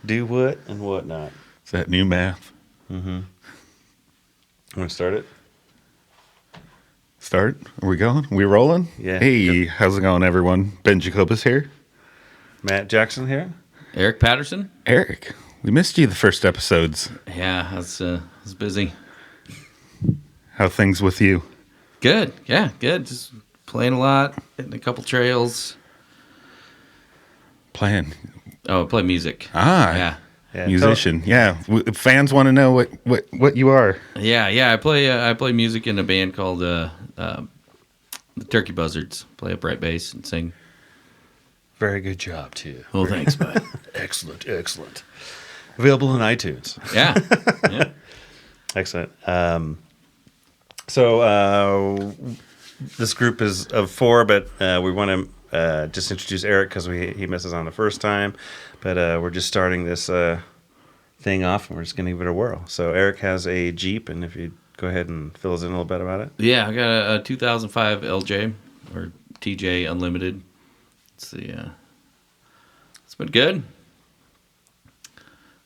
do what and what not. Is that new math? I'm going to start it. Start? Are we going? We rolling? Yeah. Hey, how's it going, everyone? Ben Jacobus here. Matt Jackson here. Eric Patterson? Eric, we missed you the first episodes. Yeah, I was busy. How things with you? Good. Yeah, good. Just playing a lot, hitting a couple trails. Playing. Oh, I play music. Ah, Yeah. musician. Fans want to know what you are. Yeah. I play music in a band called the Turkey Buzzards. Play upright bass and sing. Very good job, too. Oh, thanks, bud. Excellent. Available on iTunes. Yeah. Excellent. So this group is of four, but we want to just introduce Eric because he missed us on the first time. But we're just starting this thing off, and we're just going to give it a whirl. So Eric has a Jeep, and if you go ahead and fill us in a little bit about it. Yeah, I got a 2005 LJ or TJ Unlimited. It's been good.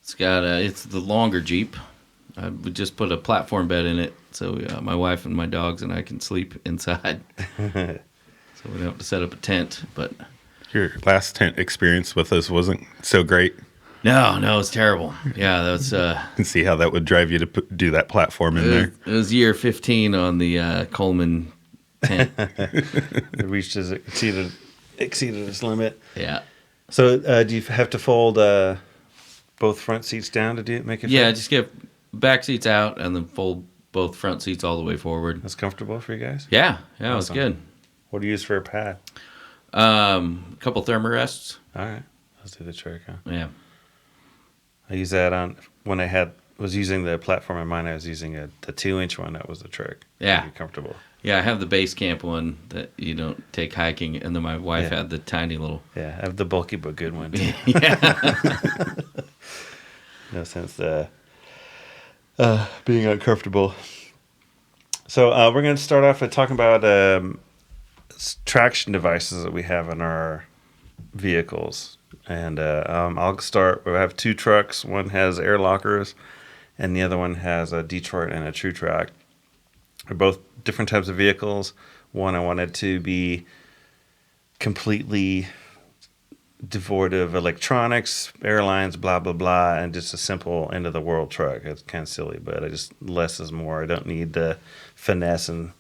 It's the longer Jeep. We just put a platform bed in it, so my wife and my dogs and I can sleep inside. So we don't have to set up a tent. But Your last tent experience with us wasn't so great. no, it's terrible. Yeah, that was. And see how that would drive you to do that platform in there. It was year 15 on the Coleman tent. It exceeded its limit. Yeah. So do you have to fold both front seats down to make it Yeah, fit? just get back seats out and then fold both front seats all the way forward. That's comfortable for you guys? Yeah, it was Awesome. good. What do you use for a pad? A couple thermarests. All right. Let's do the trick, huh? Yeah. I use that on when I was using the platform in mine. I was using the 2-inch one. That was the trick. Yeah. To be comfortable. Yeah, I have the base camp one that you don't take hiking, and then my wife had the tiny little. Yeah, I have the bulky but good one too. Yeah. No sense being uncomfortable. So we're going to start off with talking about traction devices that we have in our vehicles. And I'll start. We have two trucks. One has air lockers, and the other one has a Detroit and a True Track. They're both different types of vehicles. One I wanted to be completely devoid of electronics, airlines, blah, blah, blah, and just a simple end-of-the-world truck. It's kind of silly, but I just less is more. I don't need the finesse and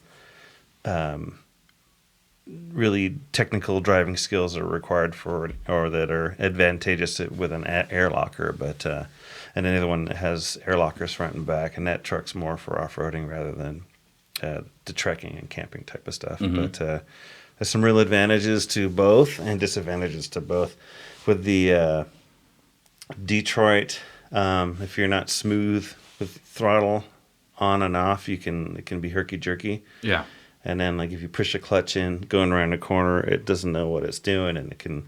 really technical driving skills that are required for or that are advantageous with an air locker. But and the other one has air lockers front and back, and that truck's more for off-roading rather than the trekking and camping type of stuff. Mm-hmm. But there's some real advantages to both and disadvantages to both. With the Detroit, if you're not smooth with throttle on and off, it can be herky-jerky. Yeah. And then, like, if you push a clutch in, going around a corner, it doesn't know what it's doing, and it can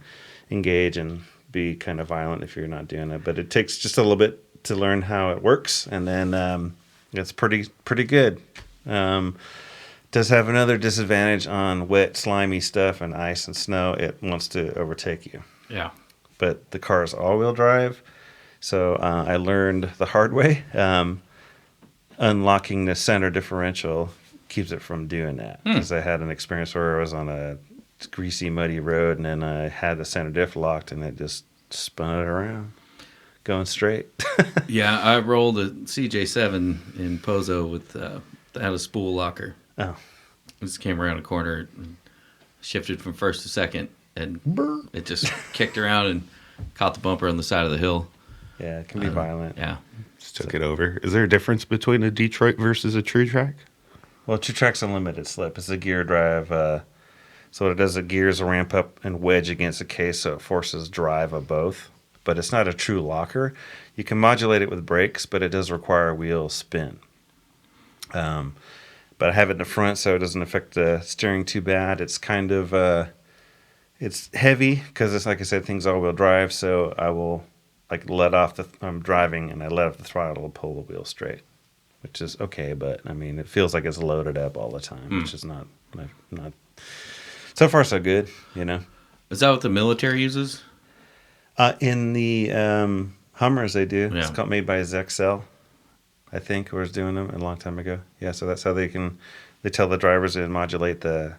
engage and be kind of violent if you're not doing it. But it takes just a little bit to learn how it works, and then it's pretty good. Does have another disadvantage on wet, slimy stuff and ice and snow. It wants to overtake you. Yeah. But the car is all-wheel drive, so I learned the hard way. Unlocking the center differential keeps it from doing that. Because I had an experience where I was on a greasy, muddy road, and then I had the center diff locked, and it just spun it around, going straight. Yeah, I rolled a CJ7 in Pozo with had a spool locker. Oh. It just came around a corner and shifted from first to second, and it just kicked around and caught the bumper on the side of the hill. Yeah, it can be violent. Yeah. Just took it over. Is there a difference between a Detroit versus a True Track? Well, True Track's unlimited slip. It's a gear drive. So what it does, the gears ramp up and wedge against the case, so it forces drive of both. But it's not a true locker. You can modulate it with brakes, but it does require wheel spin. But I have it in the front, so it doesn't affect the steering too bad. It's kind of it's heavy because it's, like I said, things all-wheel drive. So I will let off I'm driving and I let off the throttle to pull the wheel straight, which is okay. But I mean, it feels like it's loaded up all the time, which is not. So far, so good. You know. Is that what the military uses? In the Hummers, they do. Yeah. It's called made by Zexel, I think, was doing them a long time ago. Yeah, so that's how they tell the drivers to modulate or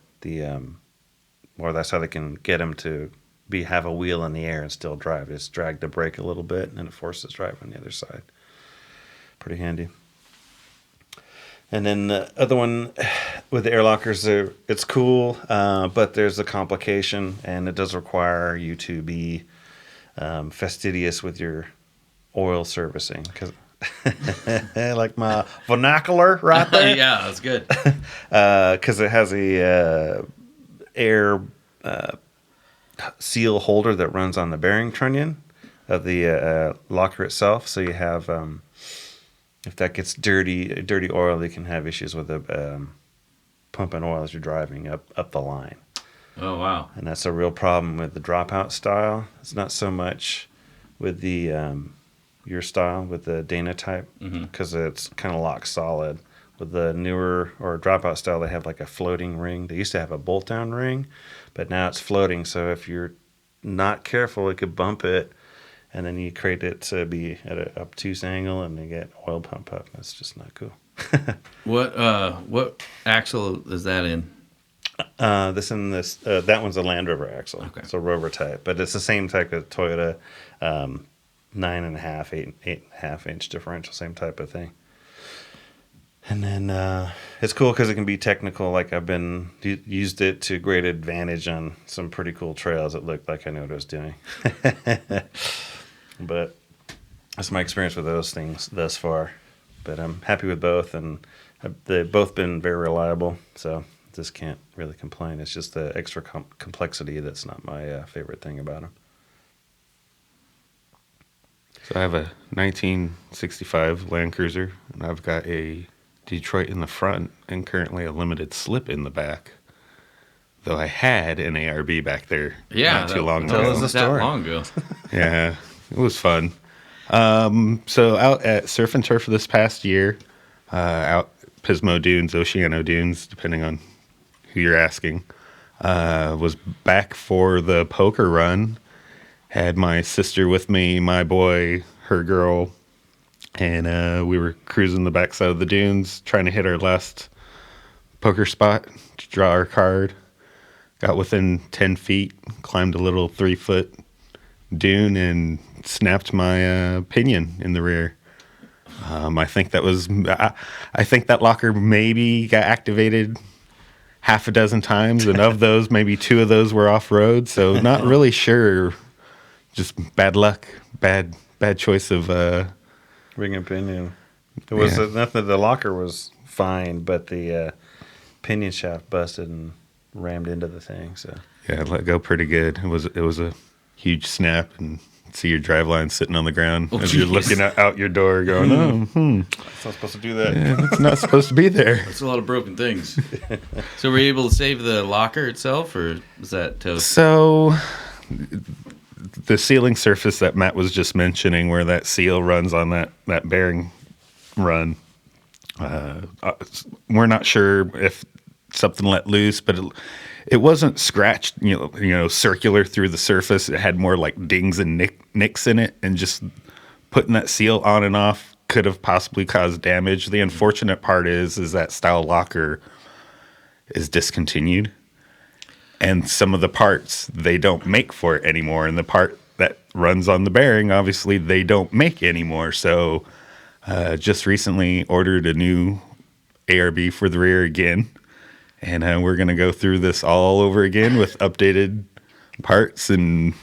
that's how they can get them to have a wheel in the air and still drive. It's drag the brake a little bit, and it forces drive on the other side. Pretty handy. And then the other one with the air lockers, it's cool, but there's a complication, and it does require you to be fastidious with your oil servicing. Cause like my vernacular right there. Yeah, that's good. Because it has a air seal holder that runs on the bearing trunnion of the locker itself. So you have, if that gets dirty oil, you can have issues with the pumping oil as you're driving up the line. Oh, wow. And that's a real problem with the dropout style. It's not so much with the your style with the Dana type, because it's kind of locked solid. With the newer or dropout style, they have like a floating ring. They used to have a bolt down ring, but now it's floating. So if you're not careful, it could bump it, and then you create it to be at an obtuse angle, and you get oil pump up. That's just not cool. What axle is that in? That one's a Land Rover axle. Okay. It's a Rover type, but it's the same type of Toyota, 9.5, 8.5 inch differential, same type of thing. And then it's cool because it can be technical. Like I've used it to great advantage on some pretty cool trails. It looked like I knew what I was doing. But that's my experience with those things thus far. But I'm happy with both, and they've both been very reliable. So just can't really complain. It's just the extra complexity that's not my favorite thing about them. So I have a 1965 Land Cruiser, and I've got a Detroit in the front and currently a limited slip in the back. Though I had an ARB back there not too long tell ago. us the That story. long ago. Yeah, it was fun. So out at Surf and Turf this past year, out Pismo Dunes, Oceano Dunes, depending on who you're asking, was back for the poker run. Had my sister with me, my boy, her girl, and we were cruising the backside of the dunes, trying to hit our last poker spot to draw our card. Got within 10 feet, climbed a little 3-foot dune, and snapped my pinion in the rear. I think that locker maybe got activated half a dozen times, and of those, maybe 2 of those were off road. So not really sure. Just bad luck, bad choice of. Ring and pinion. It was nothing. The locker was fine, but the pinion shaft busted and rammed into the thing. So Yeah, it let go pretty good. It was a huge snap, and see your driveline sitting on the ground as you're looking out your door, going, it's not supposed to do that. yeah, it's not supposed to be there. That's a lot of broken things. So were you able to save the locker itself, or was that toast? So the sealing surface that Matt was just mentioning, where that seal runs on that bearing run, we're not sure if something let loose, but it wasn't scratched, circular through the surface. It had more like dings and nicks in it, and just putting that seal on and off could have possibly caused damage. The unfortunate part is that style locker is discontinued, and some of the parts they don't make for it anymore, and the part that runs on the bearing, obviously, they don't make anymore. So just recently ordered a new ARB for the rear again, and we're going to go through this all over again with updated parts and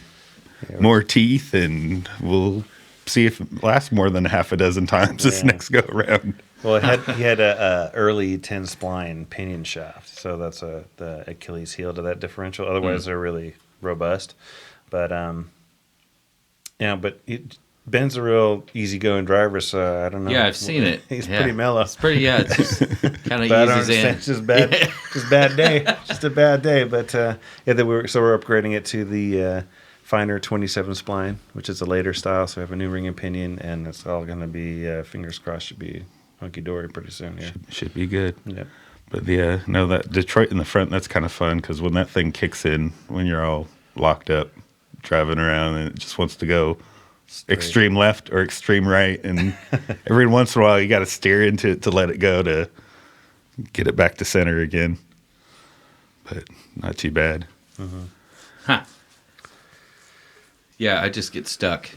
more teeth, and we'll see if it lasts more than half a dozen times this next go around. Well, he had a early 10 spline pinion shaft, so that's the Achilles heel to that differential. Otherwise, they're really robust. But Ben's a real easygoing driver, so I don't know. Yeah, I've seen it. He's pretty mellow. It's pretty, it's just kind of But I don't eases in. understand. It's just bad, just bad day, just a bad day. But we're upgrading it to the finer 27 spline, which is a later style. So we have a new ring and pinion, and it's all going to be fingers crossed, should be hunky dory pretty soon. Yeah, Should be good. yeah. But that Detroit in the front, that's kind of fun, because when that thing kicks in, when you're all locked up, driving around, and it just wants to go extreme left or extreme right, and every once in a while you got to steer into it to let it go to get it back to center again. But not too bad. Huh. Yeah, I just get stuck.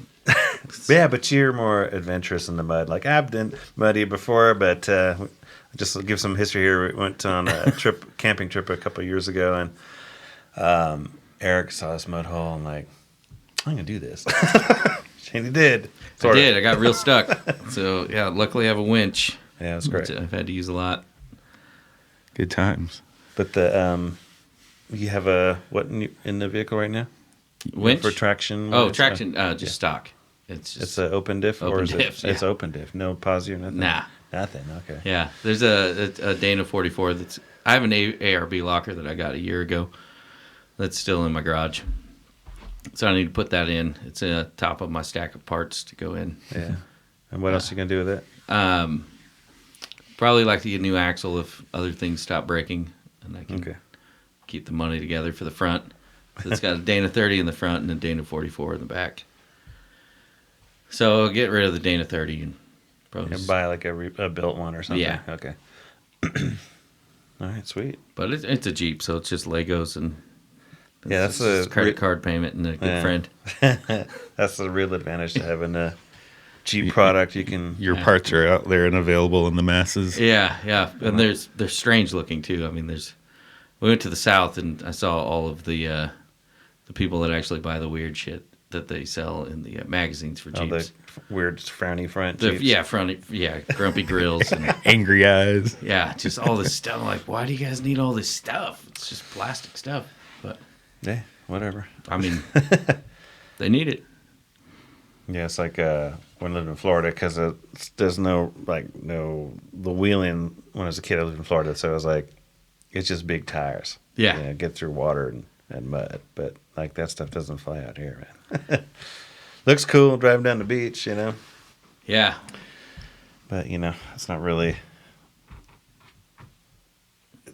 Yeah, but you're more adventurous in the mud. Like I've been muddy before, but just to give some history here. We went on a camping trip a couple of years ago, and Eric saw this mud hole and like, I'm gonna do this. And he did. I did. I got real stuck. So yeah, luckily I have a winch. Yeah, it's great. Which I've had to use a lot. Good times. But the you have a what in the vehicle right now? Winch For traction? Oh, traction. Just stock. It's an open diff, or is diff, it? It's open diff. No posi or nothing. Nah, nothing. Okay. Yeah, there's a Dana 44 that's. I have an ARB locker that I got a year ago. That's still in my garage. So I need to put that in. It's in the top of my stack of parts to go in. Yeah. And what else are you gonna do with it? Probably like to get a new axle if other things stop breaking, and I can keep the money together for the front. So it's got a Dana 30 in the front and a Dana 44 in the back. So I'll get rid of the Dana 30 and probably buy like a built one or something. Yeah. Okay. All right, sweet. But it's a Jeep, so it's just Legos and that's a credit card payment and a good friend. That's the real advantage to having a Jeep product. You can your parts are out there and available in the masses. Yeah, and they're strange looking too. I mean, we went to the South and I saw all of the people that actually buy the weird shit that they sell in the magazines for Jeeps. The weird frowny front Jeeps. Grumpy grills and angry eyes. Yeah, just all this stuff. I'm like, why do you guys need all this stuff? It's just plastic stuff. But yeah, whatever. I mean, they need it. Yeah, it's like when I lived in Florida, because there's the wheeling. When I was a kid, I lived in Florida, so it was like, it's just big tires. Yeah. Get through water and mud. But like that stuff doesn't fly out here, man. Looks cool driving down the beach, Yeah. But, it's not really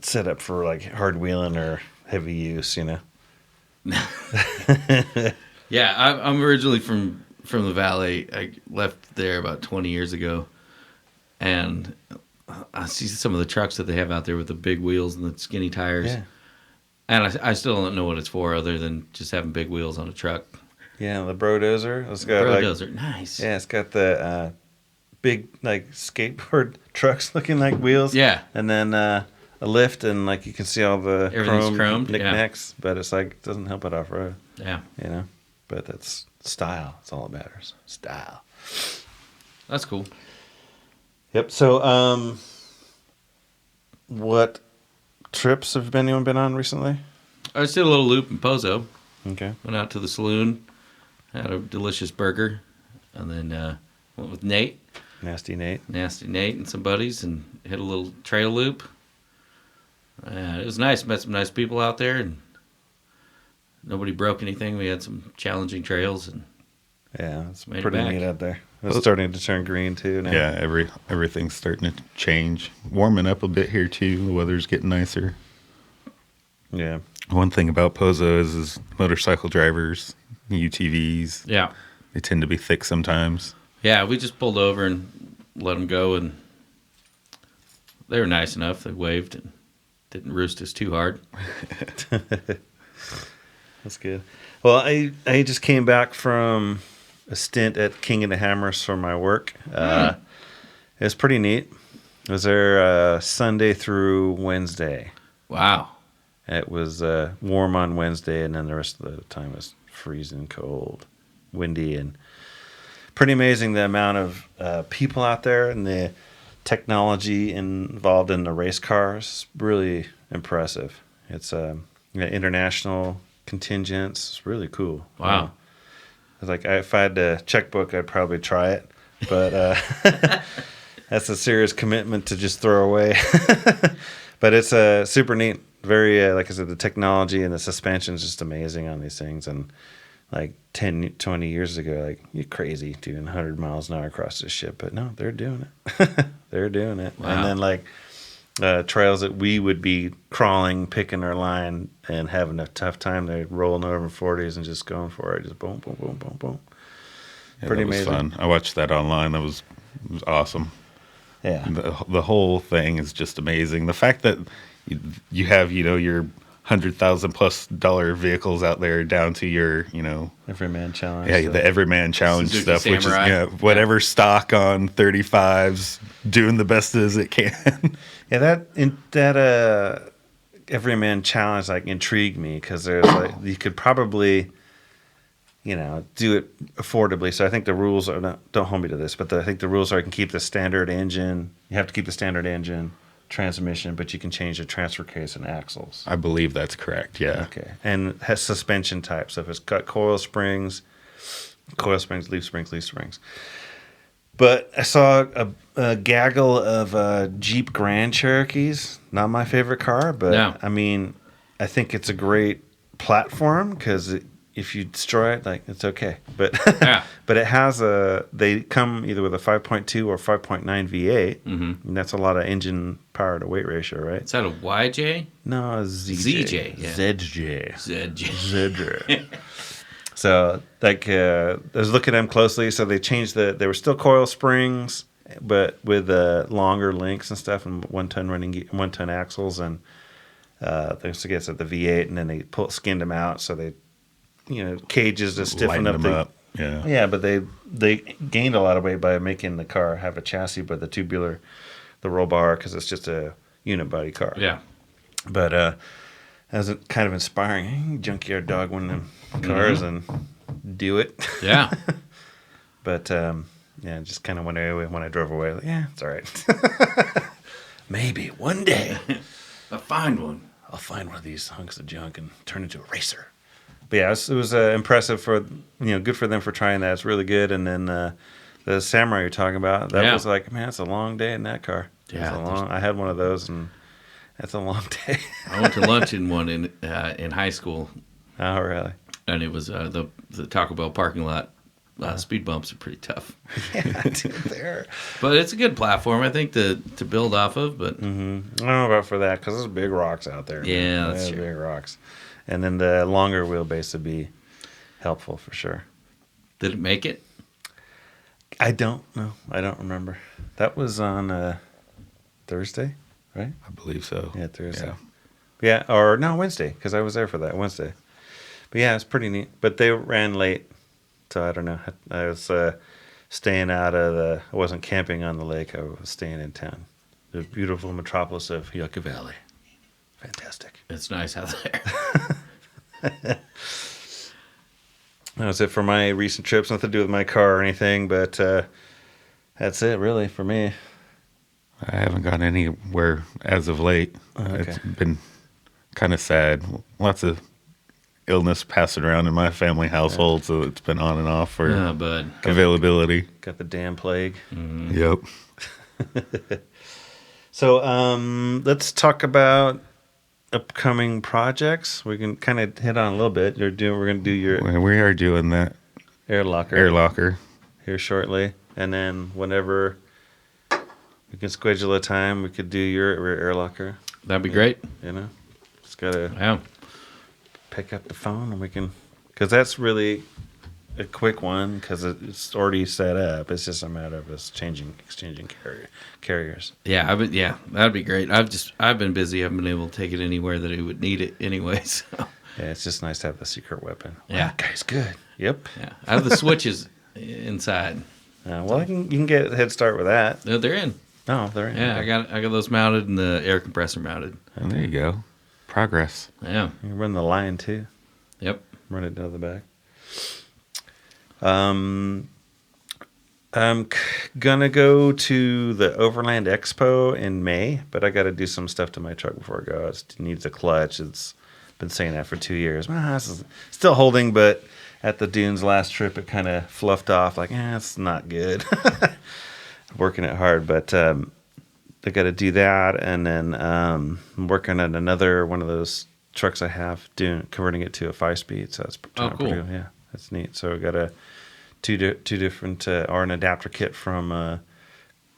set up for like hard wheeling or heavy use, Yeah, I'm originally from the Valley. I left there about 20 years ago. And I see some of the trucks that they have out there with the big wheels and the skinny tires. Yeah. And I still don't know what it's for other than just having big wheels on a truck. Yeah, the Brodozer. It's got Brodozer, nice. Yeah, it's got the big like skateboard trucks looking like wheels. Yeah. And then a lift, and like you can see all the chromed knickknacks, but it's like it doesn't help it off road. Yeah. But that's style. That's all that matters. Style. That's cool. Yep. So, what trips have anyone been on recently? I just did a little loop in Pozo. Okay. Went out to the saloon, had a delicious burger, and then went with Nate. Nasty Nate and some buddies, and hit a little trail loop. It was nice. Met some nice people out there, and nobody broke anything. We had some challenging trails, and yeah, it's made it pretty back. neat out there. It's starting to turn green too now. Yeah, everything's starting to change. Warming up a bit here too. The weather's getting nicer. Yeah. One thing about Pozo is motorcycle drivers, UTVs. Yeah. They tend to be thick sometimes. Yeah, we just pulled over and let them go, and they were nice enough. They waved and didn't roost us too hard. That's good. Well, I just came back from a stint at King of the Hammers for my work. It was pretty neat. I was there Sunday through Wednesday. Wow. It was warm on Wednesday, and then the rest of the time was freezing cold, windy, and pretty amazing the amount of people out there and the technology involved in the race cars. Really impressive. It's international contingents. It's really cool. Wow. It's like if I had a checkbook, I'd probably try it, but that's a serious commitment to just throw away. But it's super neat. Very, like I said, the technology and the suspension is just amazing on these things. And like 10, 20 years ago, like, you're crazy doing 100 miles an hour across this shit. But no, they're doing it. They're doing it. Wow. And then like trails that we would be crawling, picking our line, and having a tough time, they're rolling over 40s and just going for it. Just boom, boom, boom, boom, boom. Yeah, Pretty that was amazing. fun. I watched that online. It was awesome. Yeah. The whole thing is just amazing. The fact that you have, your $100,000+ vehicles out there down to your, Everyman challenge. yeah, so- the everyman challenge Suzuki stuff, which is Samurai. whatever stock on 35s doing the best as it can. Yeah, that everyman challenge like intrigued me because there's like you could probably, do it affordably. So I think the rules are not. Don't hold me to this, but I think the rules are you can keep the standard engine. You have to keep the standard engine, transmission, but you can change the transfer case and axles. I believe that's correct. Yeah. Okay, and has suspension type. So if it's got coil springs, leaf springs. But I saw a gaggle of Jeep Grand Cherokees. Not my favorite car, but No. I mean, I think it's a great platform because if you destroy it, like it's okay. But Yeah. but it has they come either with a 5.2 or 5.9 V8, and that's a lot of engine power to weight ratio, right? Is that a YJ? No, a ZJ. ZJ, yeah. ZJ. ZJ. ZJ. So, I was looking at them closely. So they changed they were still coil springs, but with longer links and stuff, and 1-ton axles, and they also get at the V8, and then they skinned them out, so they, cages to stiffen Lighten up them the. up. Yeah. Yeah, but they gained a lot of weight by making the car have a chassis, but the roll bar, because it's just a unibody car. Yeah. But that was kind of inspiring. Hey, junkyard dog one of them cars and do it. Yeah. But yeah, just kind of when I drove away, like, yeah, it's all right. Maybe one day I find one. I'll find one of these hunks of junk and turn into a racer. But yeah, it was impressive for good for them for trying that. It's really good. And then the Samurai you're talking about, that was like, man, it's a long day in that car. Yeah, I had one of those, and that's a long day. I went to lunch in one in high school, Oh, really? and it was the Taco Bell parking lot. Speed bumps are pretty tough, Yeah, dude, there. but it's a good platform, I think, to build off of. But I don't know about for that because there's big rocks out there. Yeah, man. that's There's true. big rocks, and then the longer wheelbase would be helpful for sure. did it make it? I don't know. I don't remember. That was on Thursday, right? I believe so. Yeah, Thursday. Yeah. Yeah, or no, Wednesday, because I was there for that Wednesday. But yeah, it's pretty neat. But they ran late, so I don't know. I was staying out of I wasn't camping on the lake. I was staying in town. The beautiful metropolis of Yucca Valley. Fantastic. It's nice out there. That was it for my recent trips. Nothing to do with my car or anything, but that's it really for me. I haven't gone anywhere as of late. Okay. It's been kind of sad. Lots of illness passing around in my family household, so it's been on and off for Yeah, bud. availability. Got the damn plague. Yep. So let's talk about upcoming projects. We can kind of hit on a little bit. We're going to do your We are doing that air locker air locker. here shortly, and then whenever we can schedule a time, we could do your air locker. That'd be great. Just gotta Yeah. pick up the phone and we can, because that's really a quick one because it's already set up. It's just a matter of us exchanging carriers. Yeah, that'd be great. I've been busy. I haven't been able to take it anywhere that it would need it anyway. So Yeah, it's just nice to have the secret weapon. Yeah. Wow, that guy's good. Yep. yeah, I have the switches inside. Well, you can get a head start with that. No, they're in. Oh, they're in. Yeah, I got those mounted and the air compressor mounted. And there you go. Progress. Yeah. You can run the line too. Yep. Run it down the back. I'm gonna go to the Overland Expo in May, but I got to do some stuff to my truck before I go. It needs a clutch. It's been saying that for 2 years. This is still holding, but at the dunes last trip, it kind of fluffed off. Like, it's not good. Working it hard, but I got to do that, and then I'm working on another one of those trucks I have, converting it to a 5-speed. So that's Oh, cool. pretty good. Yeah, that's neat. So we got two different or an adapter kit from a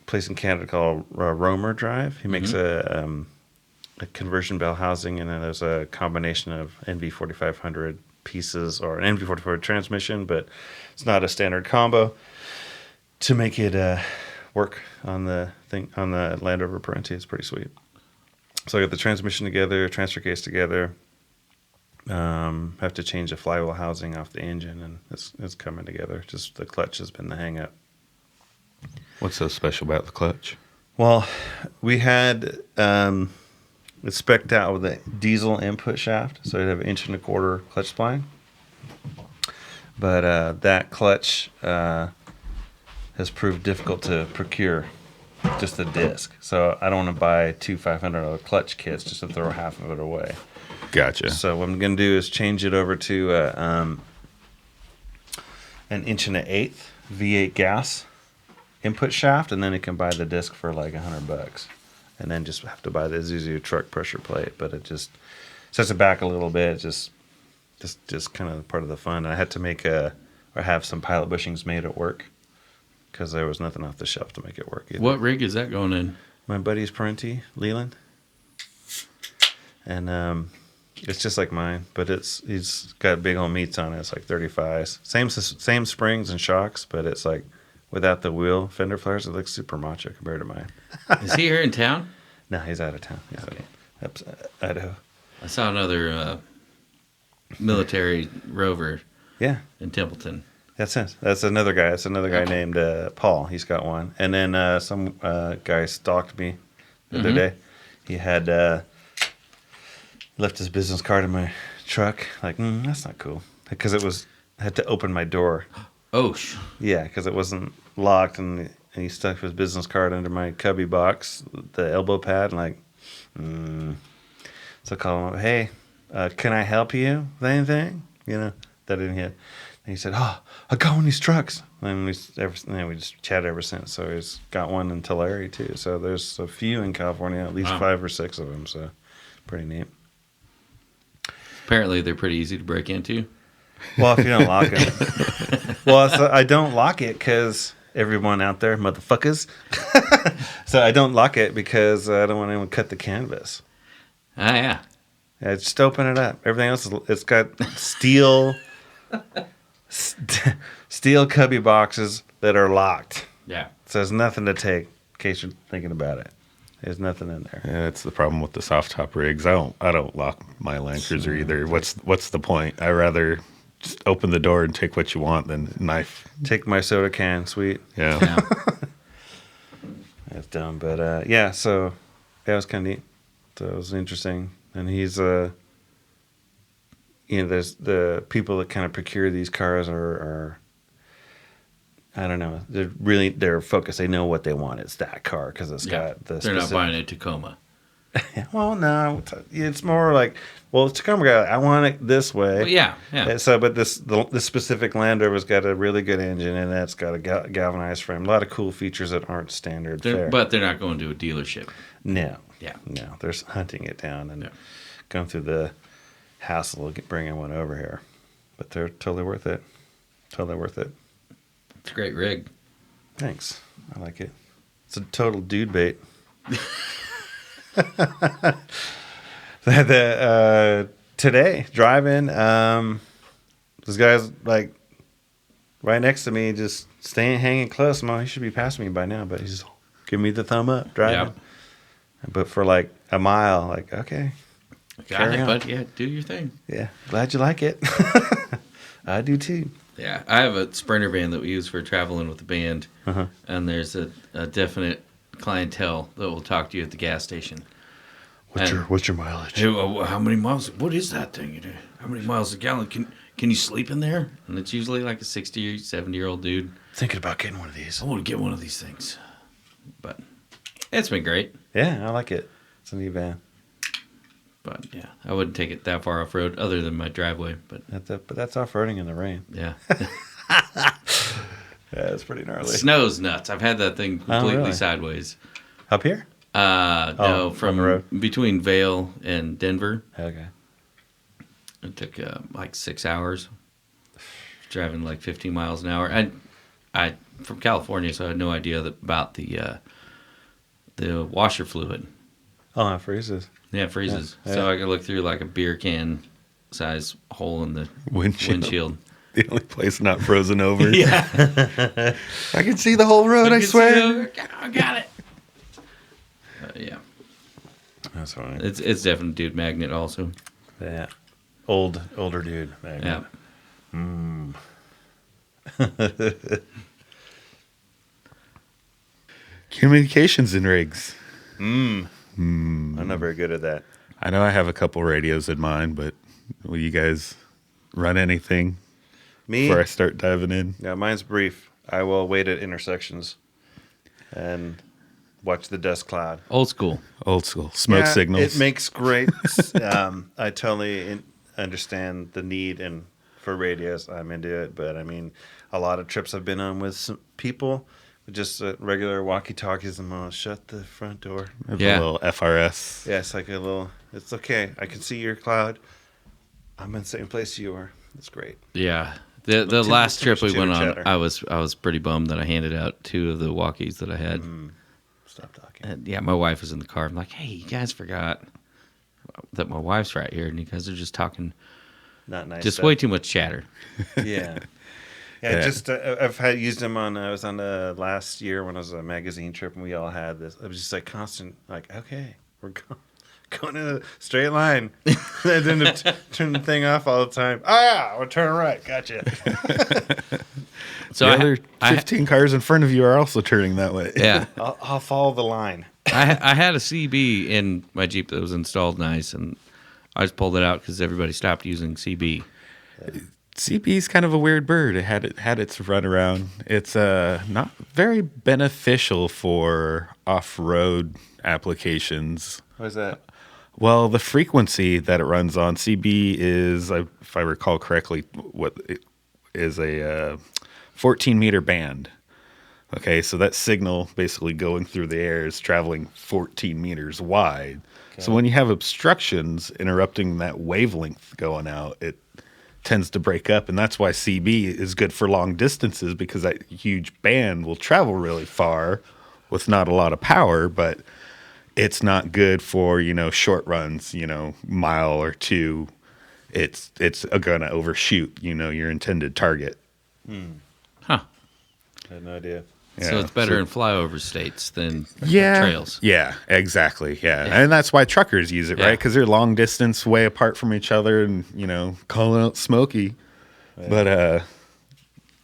place in Canada called Romer Drive. He makes a conversion bell housing, and then there's a combination of NV4500 pieces or an NV44 transmission, but it's not a standard combo to make it work on the Land Rover Parenti. It's pretty sweet. So I got the transmission together, transfer case together. Have to change the flywheel housing off the engine, and it's coming together. Just the clutch has been the hang up. What's so special about the clutch? Well, we had it spec'd out with a diesel input shaft, so it'd have 1.25 inch clutch spline. But that clutch has proved difficult to procure, just the disc. So I don't want to buy two $500 clutch kits just to throw half of it away. Gotcha. So what I'm going to do is change it over to an 1.125 V8 gas input shaft, and then you can buy the disc for like $100, and then just have to buy the Isuzu truck pressure plate. But it just sets it back a little bit. Just kind of part of the fun. And I had to have some pilot bushings made at work because there was nothing off the shelf to make it work either. What rig is that going in? My buddy's Parenti, Leland, and it's just like mine, but he's got big old meats on it. It's like 35s, same springs and shocks, but it's like without the wheel fender flares. It looks super macho compared to mine. Is he here in town? No, he's out of town. He's up Idaho. I saw another military Rover Yeah, in Templeton. that's it. That's another guy. That's another guy named Paul. He's got one. And then some guy stalked me the other day. He had left his business card in my truck. Like, that's not cool. Because I had to open my door. Oh, Yeah, because it wasn't locked, and he stuck his business card under my cubby box, the elbow pad, and like, So I called him up, hey, can I help you with anything? You know, that didn't hit. And he said, oh, I got one of these trucks. And we just chatted ever since. So he's got one in Tulare, too. So there's a few in California, at least 5 or 6 of them. So pretty neat. apparently they're pretty easy to break into. Well, if you don't lock it. Well, so I don't lock it because everyone out there, motherfuckers. So I don't lock it because I don't want anyone to cut the canvas. Ah, yeah. Yeah, just open it up. Everything else, it's got steel cubby boxes that are locked. Yeah. So there's nothing to take in case you're thinking about it. There's nothing in there. Yeah, that's the problem with the soft top rigs. I don't lock my Land Cruiser either. What's the point? I rather just open the door and take what you want than knife. Take my soda can, sweet. Yeah. Yeah. That's dumb, but yeah. So that was kind of neat. So it was interesting, and he's there's the people that kind of procure these cars are I don't know. They're focused. They know what they want. It's that car because it's got the. They're not buying a Tacoma. Well, no, it's more like, well, Tacoma guy, I want it this way. Well, yeah. So, but this specific Land Rover's got a really good engine, and it's got a galvanized frame. A lot of cool features that aren't standard fare. But they're not going to a dealership. No. Yeah. No, they're hunting it down and going through the hassle of bringing one over here. But they're totally worth it. Totally worth it. It's a great rig. Thanks. I like it. It's a total dude bait. Today, driving, this guy's like right next to me, just hanging close. He should be passing me by now, but he's giving me the thumb up, driving. Yeah. But for like a mile, like, okay. Got it, but yeah, do your thing. Yeah, glad you like it. I do too. Yeah, I have a Sprinter van that we use for traveling with the band, and there's a definite clientele that will talk to you at the gas station. What's your mileage? Hey, how many miles? What is that thing? How many miles a gallon? Can you sleep in there? And it's usually like a 60 or 70-year-old dude. Thinking about getting one of these. I want to get one of these things. But it's been great. Yeah, I like it. It's a neat van. But yeah, I wouldn't take it that far off road other than my driveway. But that's off roading in the rain. Yeah. Yeah, it's pretty gnarly. Snow's nuts. I've had that thing completely sideways. Up here? No, from the road? Between Vail and Denver. Okay. It took like 6 hours. Driving like 15 miles an hour. I from California, so I had no idea about the washer fluid. Oh, it freezes. Yeah, it freezes. Yeah. So I could look through like a beer can size hole in the Windshield. windshield. The only place not frozen over. Yeah. I can see the whole road, I swear. I got it. Yeah. That's funny. It's definitely dude magnet also. Yeah. Older dude. Yeah. Communications and rigs. I'm not very good at that. I know I have a couple radios in mind, but will you guys run anything Me? before I start diving in? Yeah, mine's brief. I will wait at intersections and watch the dust cloud. Old school. Old school. Smoke signals. It makes great. I totally understand the need and for radios. I'm into it, but I mean, a lot of trips I've been on with some people, with just regular walkie-talkies, and I'll shut the front door. Yeah. A little FRS. Yeah, it's like a little. It's okay. I can see your cloud. I'm in the same place you are. It's great. Yeah. The last trip we went on, chatter. I was pretty bummed that I handed out 2 of the walkies that I had. Stop talking. And yeah, my wife was in the car. I'm like, hey, you guys forgot that my wife's right here, and you guys are just talking, Not nice. just stuff. way too much chatter. Yeah. Yeah, just I've used them on. I was on last year when I was on a magazine trip, and we all had this. It was just like constant, like, okay, we're going in a straight line. I didn't turn the thing off all the time. Oh yeah, we're turning right. Gotcha. So The other 15 cars in front of you are also turning that way. yeah, I'll follow the line. I had a CB in my Jeep that was installed nice, and I just pulled it out because everybody stopped using CB. CB is kind of a weird bird. It had its run around. It's not very beneficial for off-road applications. What is that? Well, the frequency that it runs on, CB is, if I recall correctly, what it is a 14-meter band. Okay, so that signal basically going through the air is traveling 14 meters wide. Okay. So when you have obstructions interrupting that wavelength going out, it tends to break up, and that's why CB is good for long distances, because that huge band will travel really far with not a lot of power, but it's not good for, short runs, mile or two. It's going to overshoot, your intended target. Huh. I had no idea. Yeah, so it's better in flyover states than yeah, trails. Yeah, exactly. Yeah. And that's why truckers use it, right? Because they're long distance, way apart from each other, and calling out Smokey. Yeah. But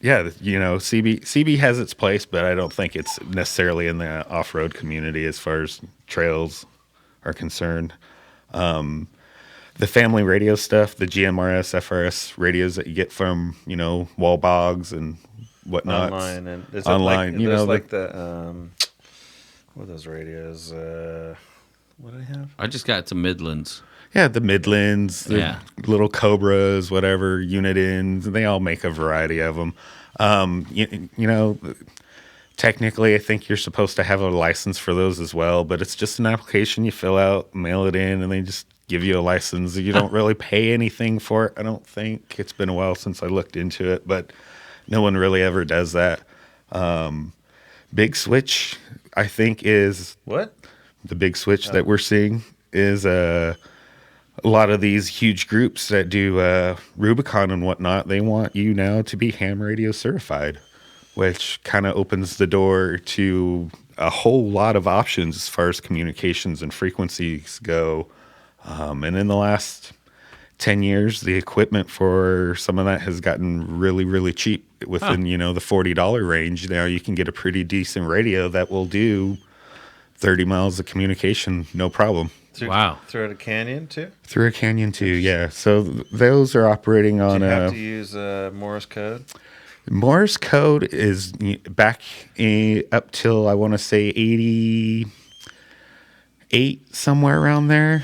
CB has its place, but I don't think it's necessarily in the off road community as far as trails are concerned. The family radio stuff, the GMRS, FRS radios that you get from wall bogs and whatnot. Online and it's online, like the what are those radios? What do I have? I just got some Midlands. Yeah, the Midlands, the little Cobras, whatever, Unitins. They all make a variety of them. Technically, I think you're supposed to have a license for those as well, but it's just an application you fill out, mail it in, and they just give you a license. You don't really pay anything for it, I don't think. It's been a while since I looked into it, but no one really ever does that. Big Switch, I think, is... What? The Big Switch that we're seeing is a lot of these huge groups that do Rubicon and whatnot. They want you now to be ham radio certified, which kind of opens the door to a whole lot of options as far as communications and frequencies go. And in the last 10 years, the equipment for some of that has gotten really, really cheap. Within, the $40 range, now you can get a pretty decent radio that will do 30 miles of communication, no problem. Through a canyon, too? Through a canyon, too, yeah. So those are operating on... Do you have to use Morse code? Morse code is back up till, I want to say, 88, somewhere around there.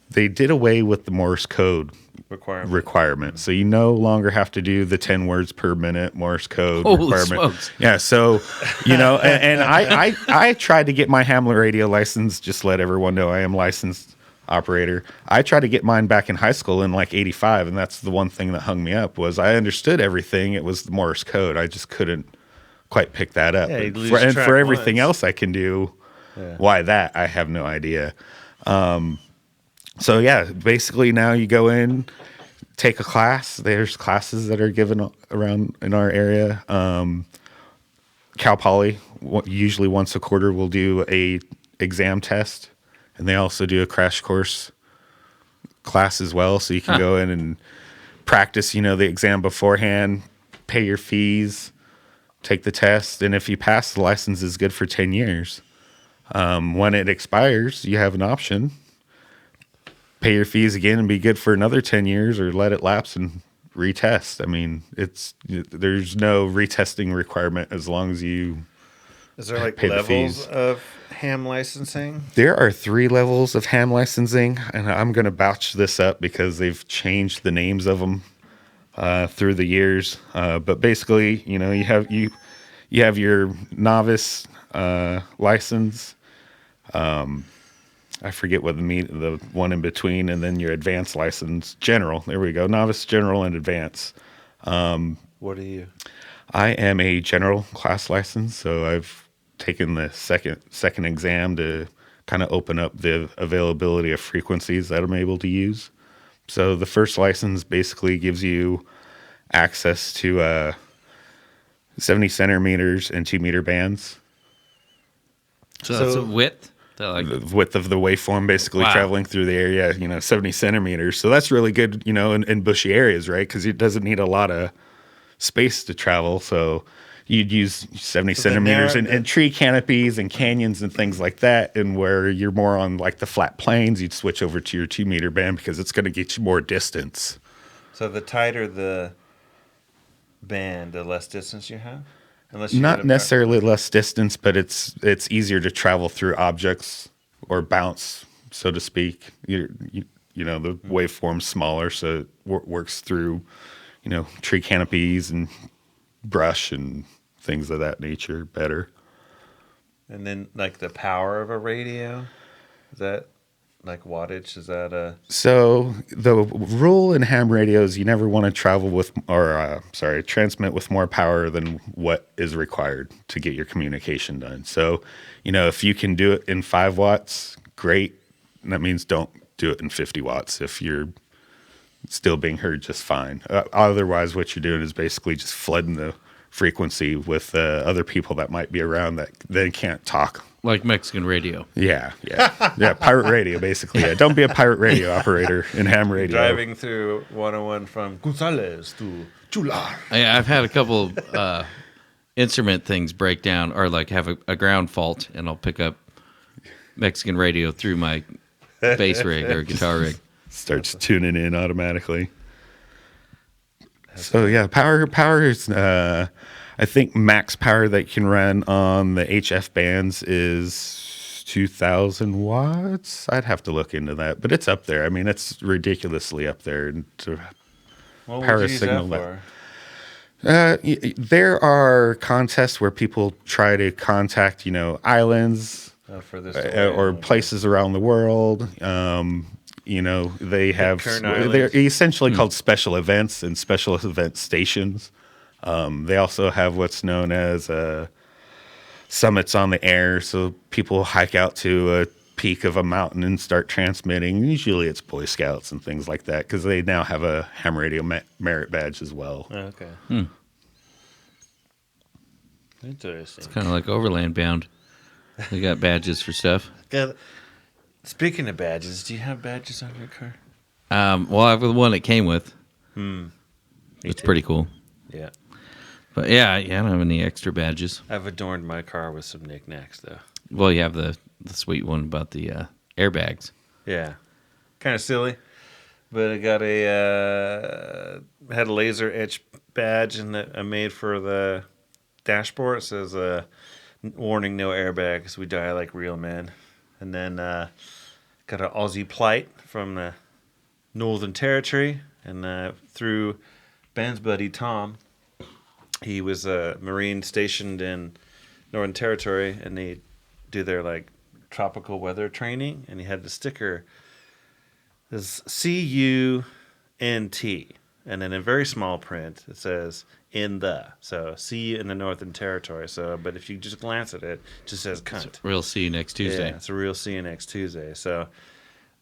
They did away with the Morse code requirement. So you no longer have to do the 10 words per minute Morse code requirement. Smokes. Yeah, so, and I tried to get my Hamlet radio license, just let everyone know I am licensed operator. I tried to get mine back in high school in like 85, and that's the one thing that hung me up was I understood everything. It was the Morse code. I just couldn't quite pick that up. Yeah, for everything else I can do, why that? I have no idea. So yeah, basically now you go in, take a class. There's classes that are given around in our area. Cal Poly usually once a quarter will do a exam test, and they also do a crash course class as well. So you can go in and practice, the exam beforehand, pay your fees, take the test, and if you pass, the license is good for 10 years. When it expires, you have an option. Pay your fees again and be good for another 10 years, or let it lapse and retest. I mean, there's no retesting requirement as long as you Is there like pay the levels fees. of ham licensing? There are 3 levels of ham licensing, and I'm going to vouch this up because they've changed the names of them through the years. But basically, you have your novice license. I forget what the one in between, and then your advanced license, general. There we go, novice, general, and advanced. What are you? I am a general class license, so I've taken the second exam to kind of open up the availability of frequencies that I'm able to use. So the first license basically gives you access to 70 centimeters and 2-meter bands. So that's a width. The width of the waveform basically Wow. traveling through the area, 70 centimeters. So that's really good, in bushy areas, right? Because it doesn't need a lot of space to travel. So you'd use 70 centimeters in tree canopies and canyons and things like that. And where you're more on like the flat plains, you'd switch over to your 2-meter band because it's going to get you more distance. So the tighter the band, the less distance you have? Unless you Not necessarily less distance, but it's easier to travel through objects or bounce, so to speak. The waveform's smaller, so it works through, tree canopies and brush and things of that nature better. And then like the power of a radio, is that like wattage? Is that a... So the rule in ham radios, you never want to transmit with more power than what is required to get your communication done. So, if you can do it in 5 watts, great. And that means don't do it in 50 watts if you're still being heard just fine. Otherwise, what you're doing is basically just flooding the frequency with other people that might be around that they can't talk. Like Mexican radio. Yeah. Pirate radio, basically. Yeah. Don't be a pirate radio operator in ham radio. Driving through 101 from Gonzales to Chula. I've had a couple instrument things break down or like have a ground fault, and I'll pick up Mexican radio through my bass rig or guitar rig. Starts tuning in automatically. So yeah, power is I think max power that you can run on the HF bands is 2,000 watts. I'd have to look into that, but it's up there. I mean, it's ridiculously up there. And What power would you use signal that for? There are contests where people try to contact, islands For this or places around the world. They have they're essentially called special events and special event stations. They also have what's known as summits on the air, so people hike out to a peak of a mountain and start transmitting. Usually it's Boy Scouts and things like that because they now have a ham radio merit badge as well. Okay. Interesting. It's kind of like Overland Bound. They got badges for stuff. Speaking of badges, do you have badges on your car? Well, I have the one it came with. It's pretty cool. Yeah. But yeah, I don't have any extra badges. I've adorned my car with some knickknacks, though. Well, you have the sweet one about the airbags. Yeah. Kind of silly. But I got had a laser etch badge and that I made for the dashboard. It says, warning, no airbags. We die like real men. And then got an Aussie plight from the Northern Territory. And through Ben's buddy Tom, he was a Marine stationed in Northern Territory, and they do their like tropical weather training. And he had the sticker, is CUNT, and then in very small print it says in the. So see you in the Northern Territory. So, but if you just glance at it, it just says cunt. We'll see you next Tuesday. Yeah, it's a real see you next Tuesday. So,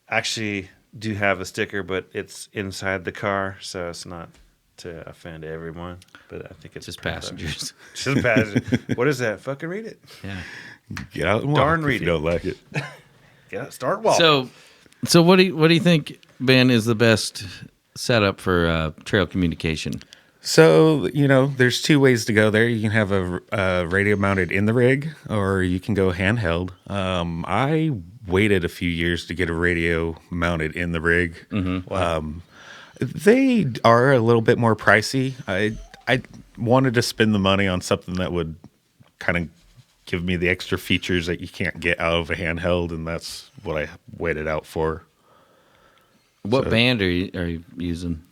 actually do have a sticker, but it's inside the car, so it's not to offend everyone. But I think it's Just pretty passengers. Just passengers. What is that? Fucking read it. Yeah. Get out and walk Darn if read you it. don't like it. Yeah, start walking. So what do you think, Ben, is the best setup for trail communication? So, there's two ways to go there. You can have a radio mounted in the rig, or you can go handheld. I waited a few years to get a radio mounted in the rig. Wow. They are a little bit more pricey. I wanted to spend the money on something that would kind of give me the extra features that you can't get out of a handheld, and that's what I waited out for. What band are you using?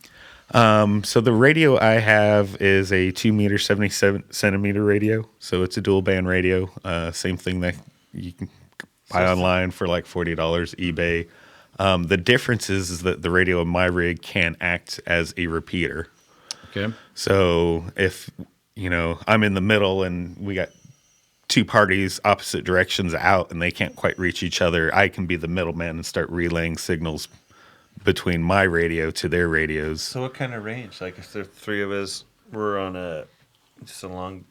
So the radio I have is a 2 meter 77 centimeter radio. So it's a dual band radio. Same thing that you can buy online for like $40 eBay. The difference is that the radio in my rig can act as a repeater. Okay. So if, I'm in the middle and we got two parties opposite directions out and they can't quite reach each other, I can be the middleman and start relaying signals between my radio to their radios. So what kind of range? Like if the three of us were on just a long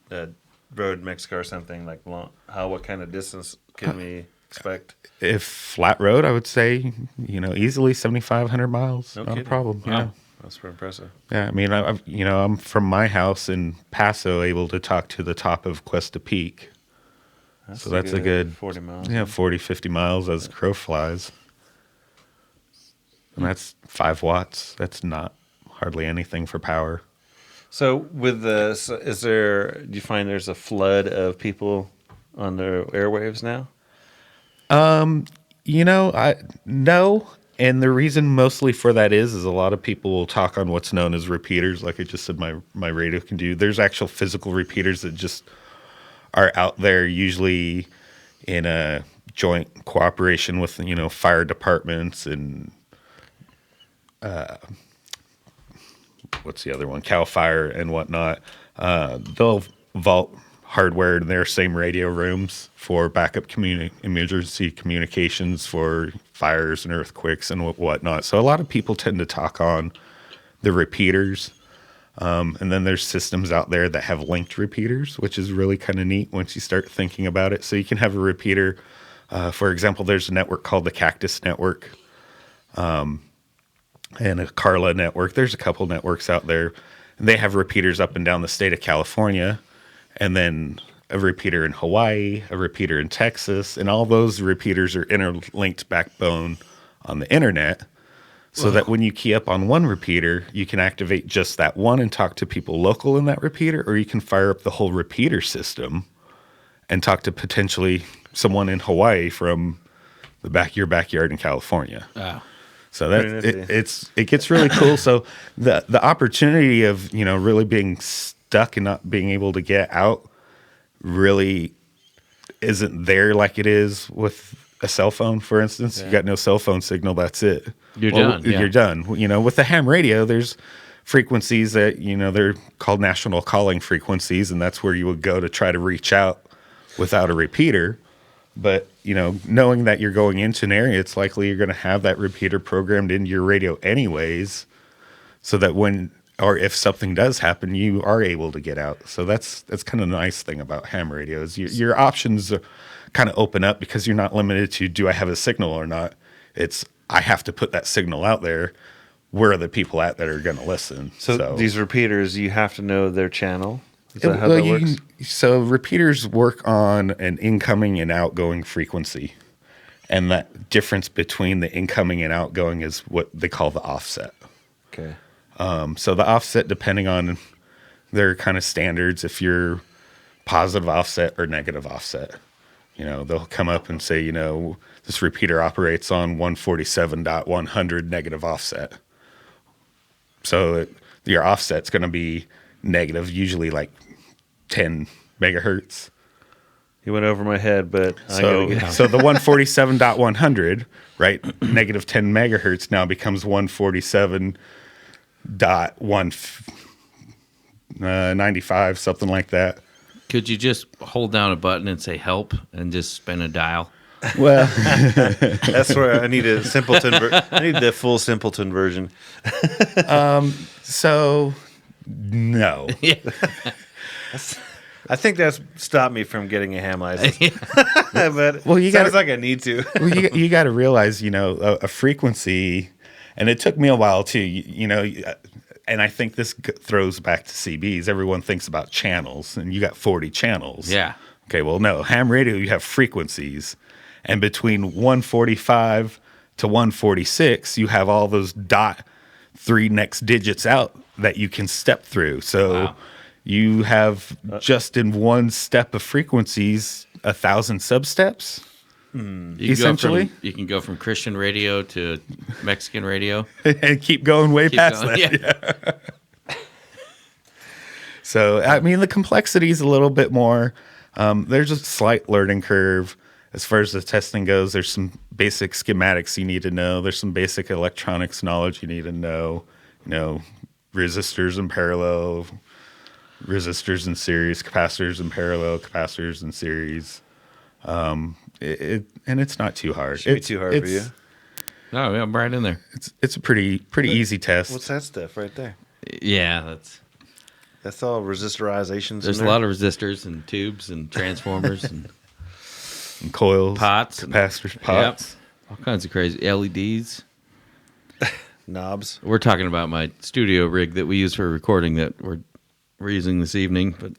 road in Mexico or something, like what kind of distance can we expect? If flat road, I would say, easily 7,500 miles. No Not kidding. a problem. Wow. Yeah. That's pretty impressive. Yeah. I mean, I'm from my house in Paso able to talk to the top of Cuesta Peak. So that's a good 40 miles. Yeah, 40, 50 miles as the crow flies. And that's 5 watts. That's not hardly anything for power. So do you find there's a flood of people on the airwaves now? No. And the reason mostly for that is a lot of people will talk on what's known as repeaters, like I just said my radio can do. There's actual physical repeaters that just are out there, usually in a joint cooperation with, fire departments and what's the other one? CAL FIRE and whatnot. They'll vault hardware in their same radio rooms for backup emergency communications for fires and earthquakes and whatnot. So a lot of people tend to talk on the repeaters. And then there's systems out there that have linked repeaters, which is really kind of neat once you start thinking about it. So you can have a repeater. For example, there's a network called the Cactus Network. And a Carla network. There's a couple networks out there. And they have repeaters up and down the state of California, and then a repeater in Hawaii, a repeater in Texas, and all those repeaters are interlinked backbone on the internet. So that when you key up on one repeater, you can activate just that one and talk to people local in that repeater, or you can fire up the whole repeater system and talk to potentially someone in Hawaii from your backyard in California. Wow. So that it gets really cool. So the opportunity of really being stuck and not being able to get out really isn't there like it is with a cell phone, for instance. You got no cell phone signal, that's it. You're done. Yeah. You're done. With the ham radio, there's frequencies that they're called national calling frequencies, and that's where you would go to try to reach out without a repeater. But, knowing that you're going into an area, it's likely you're going to have that repeater programmed into your radio anyways, so that if something does happen, you are able to get out. So that's kind of the nice thing about ham radios. Your options kind of open up because you're not limited to, do I have a signal or not? It's, I have to put that signal out there. Where are the people at that are going to listen? So these repeaters, you have to know their channel. Is that how that works? So repeaters work on an incoming and outgoing frequency. And that difference between the incoming and outgoing is what they call the offset. Okay. So the offset, depending on their kind of standards, if you're positive offset or negative offset, they'll come up and say, this repeater operates on 147.100 negative offset. So your offset's going to be negative, usually like 10 megahertz. You went over my head, but So the 147.100, right, negative 10 megahertz now becomes 147.195, something like that. Could you just hold down a button and say help and just spin a dial? Well, That's where I need a simpleton. I need the full simpleton version. so no. I think that's stopped me from getting a ham license. But Well, you sounds gotta- like I need to. Well, you got to realize, a frequency, and it took me a while too. And I think this throws back to CBs. Everyone thinks about channels, and you got 40 channels. Yeah. Okay. Well, no, ham radio, you have frequencies, and between 145 to 146, you have all those dot 3 next digits out that you can step through. So Wow. you have just in one step of frequencies 1,000 substeps. Essentially. You can go from Christian radio to Mexican radio. And keep going way Keep past going, that. So, I mean, the complexity is a little bit more. There's a slight learning curve as far as the testing goes. There's some basic schematics you need to know. There's some basic electronics knowledge you need to know. Resistors in parallel, resistors in series, capacitors in parallel, capacitors in series. And it's not too hard. Should be too hard for you. Oh, yeah, I'm right in there. It's a pretty easy test. What's that stuff right there? Yeah, That's all resistorizations. there's a lot of resistors and tubes and transformers and And coils, pots, and- capacitors, pots. all kinds of crazy LEDs. knobs. We're talking about my studio rig that we use for recording that we're using this evening, but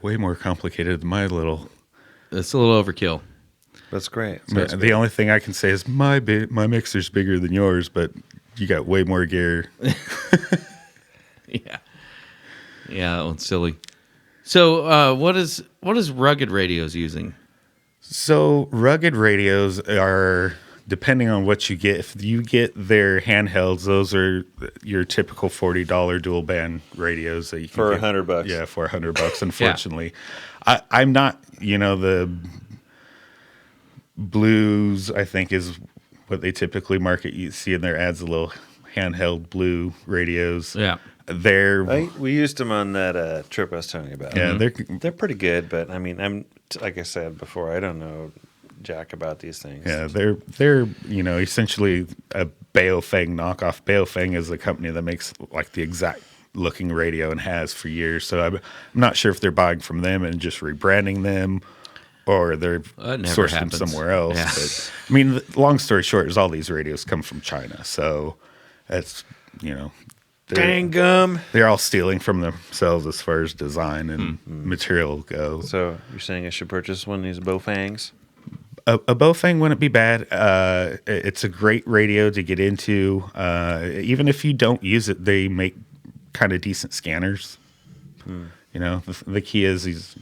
Way more complicated than my little. it's a little overkill. That's great. The only thing I can say is my mixer's bigger than yours, but you got way more gear. Yeah, that one's silly. So, what is Rugged Radios using? So rugged radios are, depending on what you get. If you get their handhelds, those are your typical $40 dual band radios that you can For get. $100. Yeah, for $100. Unfortunately, I'm not. The blues, I think, is what they typically market. You see in their ads, the little handheld blue radios. Yeah. They're We used them on that trip I was telling you about. yeah, They're pretty good, but I mean, I'm like I said before, I don't know jack about these things. yeah, they're essentially a Baofeng knockoff. Baofeng is the company that makes like the exact looking radio and has for years. So I'm not sure if they're buying from them and just rebranding them, or they're That never sourced them happens. somewhere else. Yeah. But I mean, long story short is all these radios come from China. So that's Dang gum. they're all stealing from themselves as far as design and material go. So you're saying I should purchase one of these Baofangs? A Baofeng wouldn't be bad. It's a great radio to get into. Even if you don't use it, they make kind of decent scanners. The key is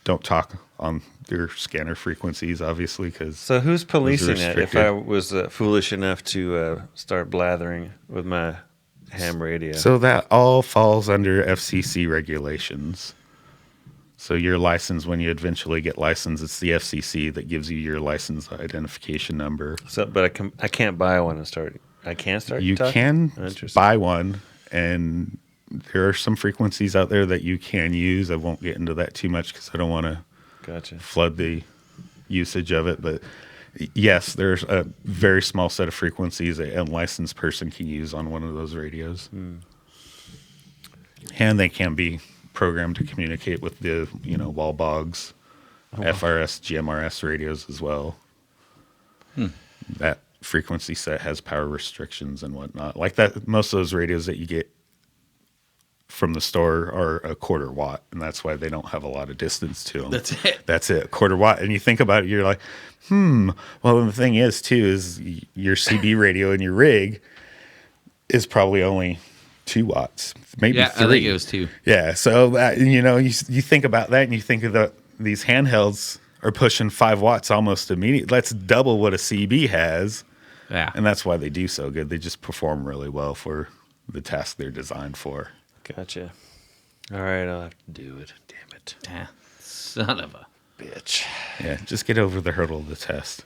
don't talk on your scanner frequencies, obviously, because So who's policing it? If restricted. I was foolish enough to start blathering with my ham radio. So that all falls under FCC regulations. So your license, when you eventually get licensed, it's the FCC that gives you your license identification number. But I can't buy one and start. I can't start. You talking? can Interesting. buy one, and there are some frequencies out there that you can use. I won't get into that too much because I don't want to Gotcha. flood the usage of it. But yes, there's a very small set of frequencies a unlicensed person can use on one of those radios. And they can be programmed to communicate with the, wall bogs, FRS, GMRS radios as well. That frequency set has power restrictions and whatnot. Like that, most of those radios that you get from the store are a 1/4 watt, and that's why they don't have a lot of distance to them. That's it. That's it, 1/4 watt. And you think about it, you're like, Well, the thing is, too, is your CB radio in your rig is probably only 2 watts, maybe 3. I think it was 2. Yeah, so that, you think about that, and you think of these handhelds are pushing 5 watts almost immediately. That's double what a CB has, Yeah. and that's why they do so good. They just perform really well for the task they're designed for. Gotcha. All right, I'll have to do it. Damn it, Son of a. bitch. Yeah, just get over the hurdle of the test.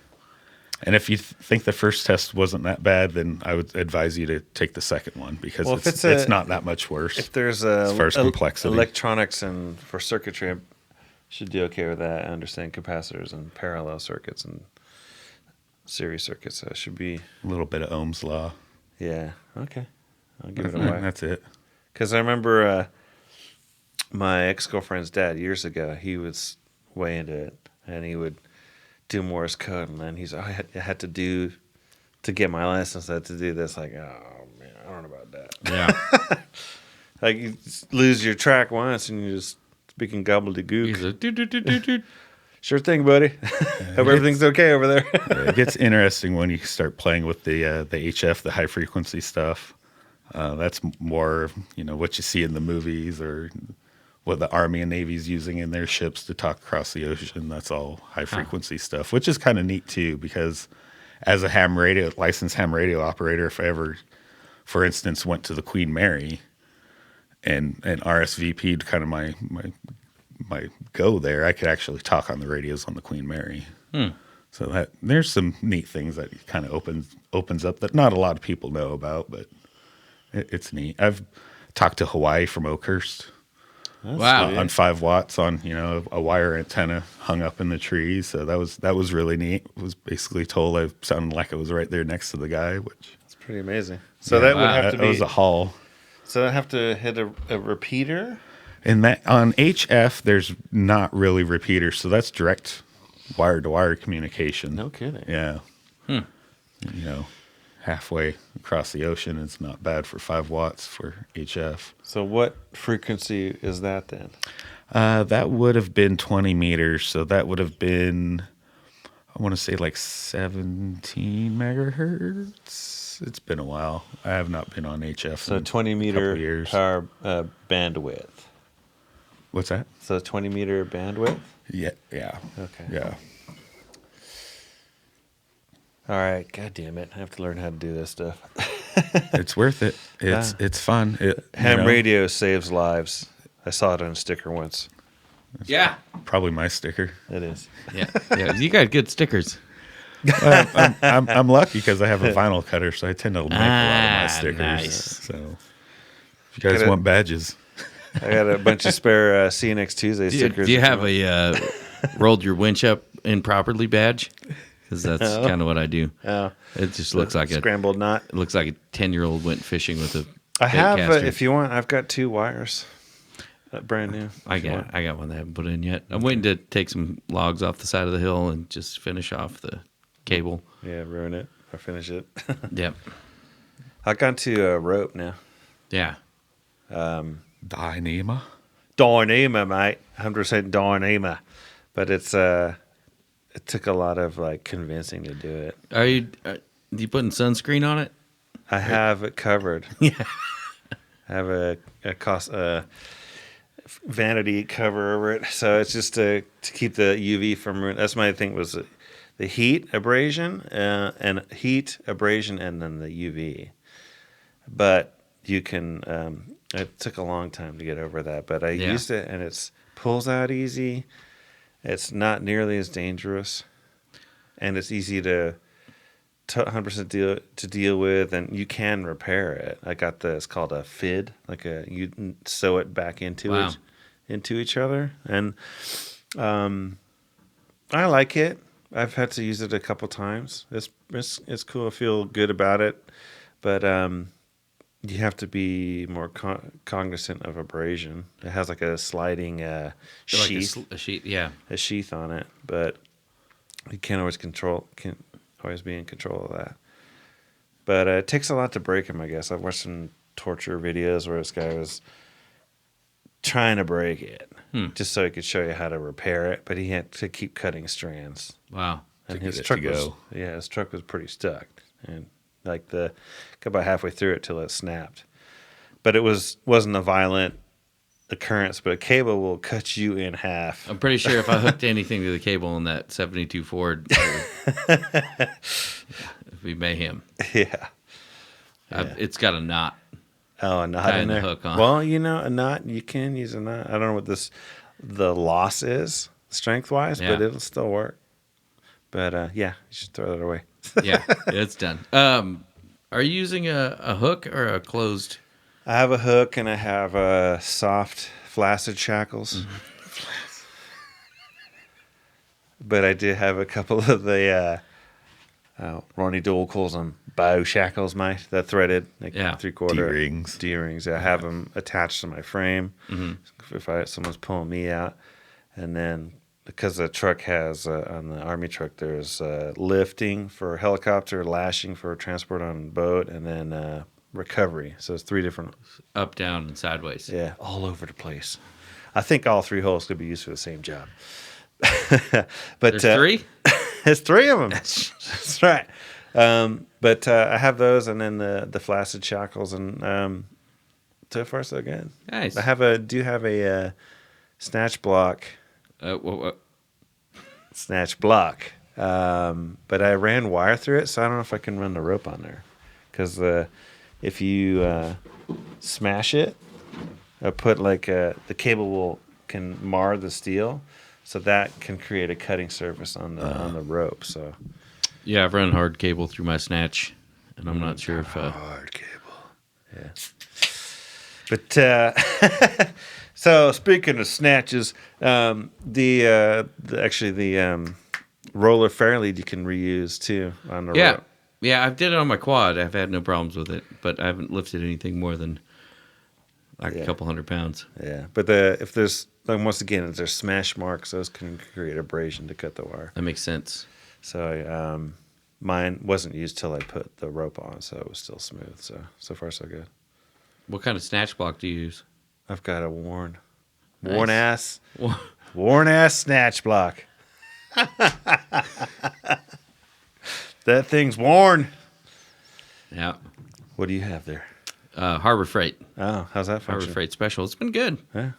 And if you think the first test wasn't that bad, then I would advise you to take the second one because Well, if it's not that much worse. If there's as far as complexity. electronics and for circuitry, I should be okay with that. I understand capacitors and parallel circuits and series circuit, so it should be. A little bit of Ohm's law. Yeah. Okay. I'll give it a And whack. that's it. Because I remember my ex-girlfriend's dad years ago. He was way into it, and he would do Morse code, and then he's I had to get my license. I had to do this. Like, oh man, I don't know about that. Yeah. Like you just lose your track once, and you're just speaking gobbledygook. He's a do. Sure thing, buddy. Hope everything's okay over there. It gets interesting when you start playing with the HF, the high frequency stuff. That's more, what you see in the movies or what the Army and Navy's using in their ships to talk across the ocean. That's all high frequency stuff, which is kind of neat too, because as a licensed ham radio operator, if I ever, for instance, went to the Queen Mary and RSVP'd kind of my go there, I could actually talk on the radios on the Queen Mary. So that there's some neat things that kind of opens up that not a lot of people know about, but it's neat. I've talked to Hawaii from Oakhurst. Wow. On 5 watts on a wire antenna hung up in the trees. So that was really neat. I was basically told I sounded like I was right there next to the guy, which It's pretty amazing. So that would have to be. That was a haul. So I have to hit a repeater. And that on HF, there's not really repeaters, so that's direct wire-to-wire communication. No kidding. Yeah. Halfway across the ocean, it's not bad for 5 watts for HF. So what frequency is that then? That would have been 20 meters, so that would have been, I want to say like 17 megahertz. It's been a while. I have not been on HF So in 20 a couple meter years. power bandwidth. What's that? So 20 meter bandwidth? Yeah. Okay. Yeah. All right. God damn it. I have to learn how to do this stuff. It's worth it. It's fun. Ham radio saves lives. I saw it on a sticker once. Yeah. Probably my sticker. It is. Yeah. You got good stickers. I'm lucky because I have a vinyl cutter, so I tend to make a lot of my stickers. Nice. So if you guys want badges, I got a bunch of spare See You Next Tuesday stickers. Do you have a rolled your winch up improperly badge? Because that's kind of what I do. Oh. It just looks like scrambled knot. It looks like a 10-year-old went fishing with a I have, baitcaster. if you want, I've got 2 wires. Brand new. I got one that I haven't put in yet. I'm waiting to take some logs off the side of the hill and just finish off the cable. Yeah, ruin it or finish it. Yep. I got to a rope now. Yeah. Dyneema. Dyneema, mate. 100% Dyneema. But it's it took a lot of like convincing to do it. Are you putting sunscreen on it? I have it covered. Yeah. I have a vanity cover over it, so it's just to keep the UV from. That's my thing was the heat abrasion and then the UV. But you can. It took a long time to get over that, but I used it and it's pulls out easy. It's not nearly as dangerous, and it's easy to 100% deal with, and you can repair it. I got it's called a FID, you sew it back into each other, and I like it. I've had to use it a couple times. It's cool. I feel good about it, but you have to be more cognizant of abrasion. It has like a sliding sheath, like a sheath, yeah, a sheath on it, but you can't always be in control of that. But it takes a lot to break him, I guess. I've watched some torture videos where this guy was trying to break it just so he could show you how to repair it, but he had to keep cutting strands. Wow. And his truck was pretty stuck, and got about halfway through it till it snapped. But it wasn't a violent occurrence, but a cable will cut you in half. I'm pretty sure if I hooked anything to the cable in that 72 Ford, it'd be mayhem. Yeah. It's got a knot. Oh, a knot tying in the there. hook on. Well, a knot, you can use a knot. I don't know what the loss is strength-wise, but it'll still work. But, you should throw that away. Yeah, it's done. Are you using a hook or a closed? I have a hook and I have soft, flaccid shackles. But I did have a couple of the Ronnie Dole calls them bow shackles, mate. The threaded, like Yeah. 3/4 D-rings. D-rings. I have them attached to my frame if someone's pulling me out. And then because the truck has, on the Army truck, there's lifting for helicopter, lashing for transport on boat, and then recovery. So it's 3 different, Up, down, and sideways. yeah, all over the place. I think all 3 holes could be used for the same job. But There's 3? There's 3 of them. That's right. But I have those, and then the flaccid shackles, and so far so good. Nice. I do have a snatch block. Snatch block. But I ran wire through it, so I don't know if I can run the rope on there. Because if you smash it, put like the cable can mar the steel, so that can create a cutting surface on the rope. So Yeah, I've run hard cable through my snatch, and I'm not sure if... hard cable. Yeah. But so speaking of snatches, the roller fairlead you can reuse too on the rope. Yeah, I did it on my quad. I've had no problems with it, but I haven't lifted anything more than like a couple 100 pounds. Yeah, but if there's once again, if there's smash marks, those can create abrasion to cut the wire. That makes sense. So mine wasn't used till I put the rope on, so it was still smooth. So far so good. What kind of snatch block do you use? I've got a worn Nice. ass snatch block. That thing's worn. Yeah. What do you have there? Harbor Freight. Oh, how's that Harbor function? Freight Special. It's been good. Yeah.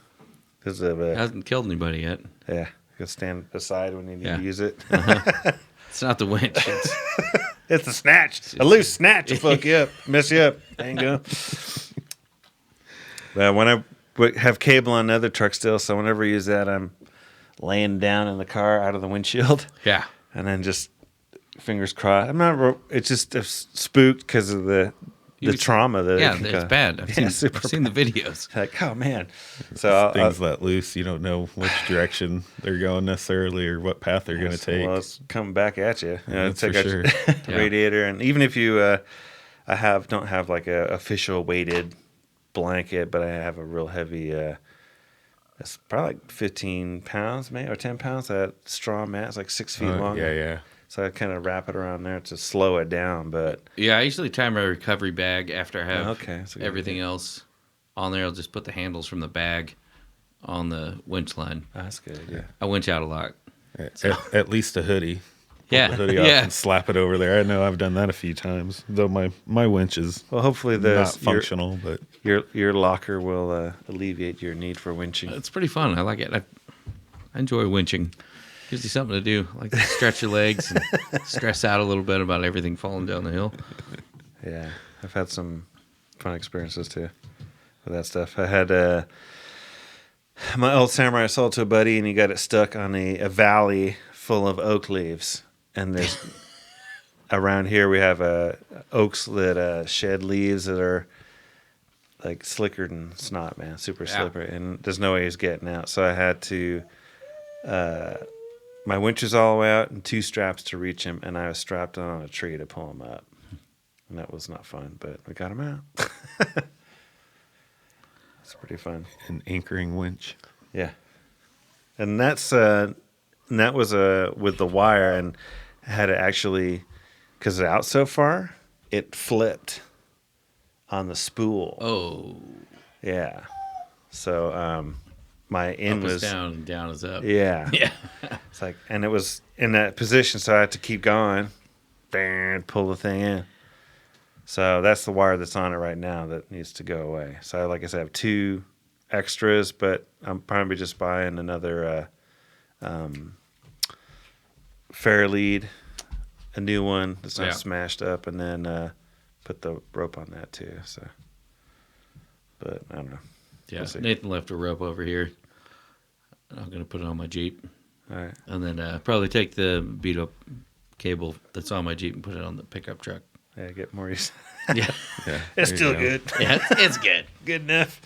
Because of Hasn't killed anybody yet. yeah, you can stand aside when you need Yeah. to use it. It's not the winch. It's, It's a snatch. A loose snatch will fuck you up, mess you up. There you go. But when I have cable on another truck still, so whenever I use that, I'm laying down in the car out of the windshield, yeah. and then just fingers crossed. I'm not. It's just spooked because of the trauma that. Yeah, it can it's cause. bad. I've seen the videos. Like, oh man. So Things let loose. You don't know which direction they're going necessarily or what path they're going to take. Well, it's coming back at you. That's take for out sure. your radiator, and even if you, don't have like a official weighted blanket, but I have a real heavy. It's probably like 15 pounds, maybe, or 10 pounds. That straw mat is like 6 feet long. Yeah. So I kind of wrap it around there to slow it down, but Yeah, I usually tie my recovery bag after I have that's a good everything else on there. I'll just put the handles from the bag on the winch line. that's good. Yeah. I winch out a lot. At least a hoodie. Yeah, Pull the hoodie off yeah. and slap it over there. I know I've done that a few times, though my winch is Well, hopefully not functional, but your locker will alleviate your need for winching. It's pretty fun. I like it. I enjoy winching. Gives you something to do, like to stretch your legs and stress out a little bit about everything falling down the hill. Yeah, I've had some fun experiences too with that stuff. I had my old Samurai I sold to a buddy, and he got it stuck on a valley full of oak leaves. And there's around here we have oaks that shed leaves that are like slicker than snot, man, super slippery, and there's no way he's getting out. So I had to. My winch is all the way out and 2 straps to reach him, and I was strapped on a tree to pull him up. And that was not fun, but we got him out. It's pretty fun. an anchoring winch. Yeah. And that was with the wire, and I had to actually, because it's out so far, it flipped on the spool. Oh, Yeah. So my end up is was down and down is up. Yeah. Yeah. It's like, and it was in that position, so I had to keep going, bang, pull the thing in. So that's the wire that's on it right now that needs to go away. So like I said, I have 2 extras, but I'm probably just buying another Fairlead, a new one that's not smashed up, and then put the rope on that too. So, but I don't know. Yeah. We'll see. Nathan left a rope over here. I'm gonna put it on my Jeep, All right. and then probably take the beat up cable that's on my Jeep and put it on the pickup truck. Yeah, get more use. Yeah. Yeah, It's there still you go. good. Yeah, it's good. Good enough.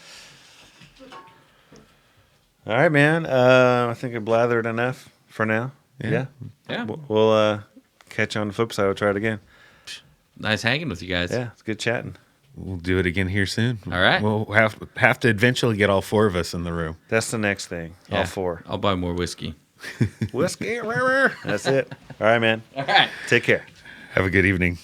All right, man. I think I blathered enough for now. Yeah. Yeah. We'll catch you on the flip side. We'll try it again. Nice hanging with you guys. Yeah, it's good chatting. We'll do it again here soon. All right. We'll have to eventually get all 4 of us in the room. That's the next thing. Yeah. All 4. I'll buy more whiskey. Whiskey. That's it. All right, man. All right. Take care. Have a good evening.